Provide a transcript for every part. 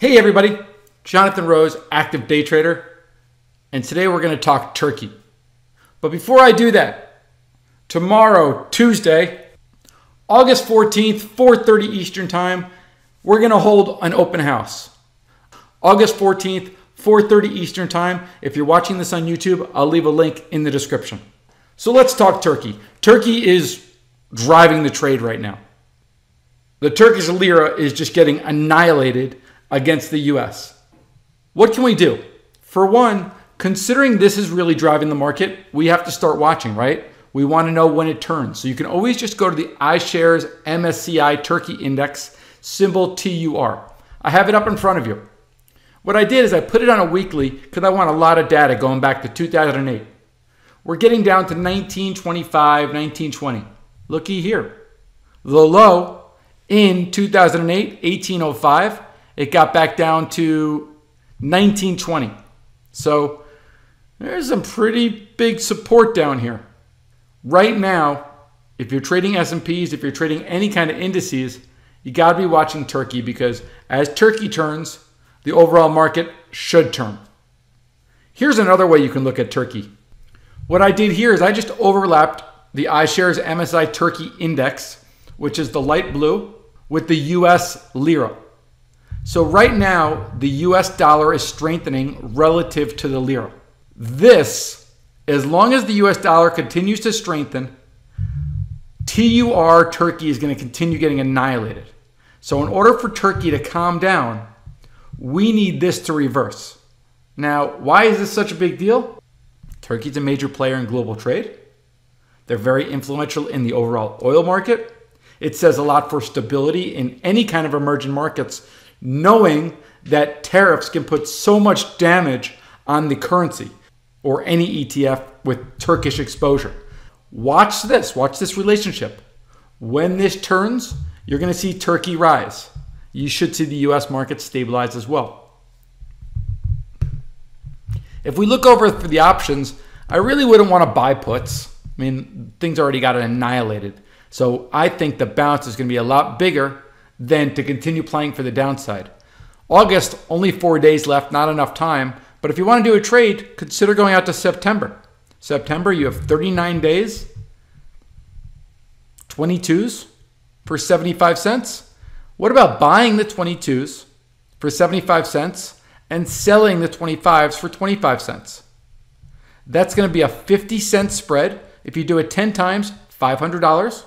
Hey everybody, Jonathan Rose, active day trader, and today we're going to talk Turkey. But before I do that, tomorrow, Tuesday, August 14th, 4:30 Eastern Time, we're going to hold an open house. August 14th, 4:30 Eastern Time. If you're watching this on YouTube, I'll leave a link in the description. So let's talk Turkey. Turkey is driving the trade right now. The Turkish Lira is just getting annihilated against the US. What can we do? For one, considering this is really driving the market, we have to start watching, right? We want to know when it turns. So you can always just go to the iShares MSCI Turkey Index, symbol TUR. I have it up in front of you. What I did is I put it on a weekly because I want a lot of data going back to 2008. We're getting down to 1925, 1920. Looky here. The low in 2008, 1805. It got back down to 1920. So there's some pretty big support down here. Right now, if you're trading S&Ps, if you're trading any kind of indices, you got to be watching Turkey because as Turkey turns, the overall market should turn. Here's another way you can look at Turkey. What I did here is I just overlapped the iShares MSCI Turkey Index, which is the light blue, with the US Lira. So right now, the US dollar is strengthening relative to the Lira. This, as long as the US dollar continues to strengthen, TUR Turkey is going to continue getting annihilated. So in order for Turkey to calm down, we need this to reverse. Now, why is this such a big deal? Turkey's a major player in global trade. They're very influential in the overall oil market. It says a lot for stability in any kind of emerging markets, knowing that tariffs can put so much damage on the currency or any ETF with Turkish exposure. Watch this relationship. When this turns, you're going to see Turkey rise. You should see the US market stabilize as well. If we look over for the options, I really wouldn't want to buy puts. I mean, things already got annihilated. So I think the bounce is going to be a lot bigger than to continue playing for the downside. August, only 4 days left, not enough time. But if you want to do a trade, consider going out to September. September, you have 39 days, 22s for 75 cents. What about buying the 22s for 75 cents and selling the 25s for 25 cents? That's going to be a 50-cent spread. If you do it 10 times, $500.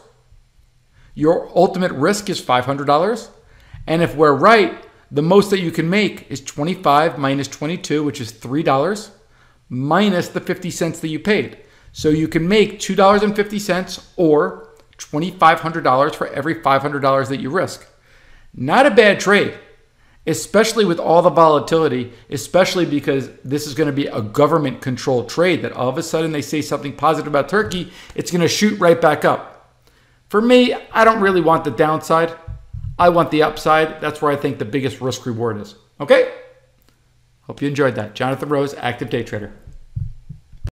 Your ultimate risk is $500. And if we're right, the most that you can make is 25 minus 22, which is $3, minus the 50 cents that you paid. So you can make $2.50 or $2,500 for every $500 that you risk. Not a bad trade, especially with all the volatility, especially because this is going to be a government-controlled trade that all of a sudden they say something positive about Turkey, it's going to shoot right back up. For me, I don't really want the downside. I want the upside. That's where I think the biggest risk reward is. Okay? Hope you enjoyed that. Jonathan Rose, active day trader.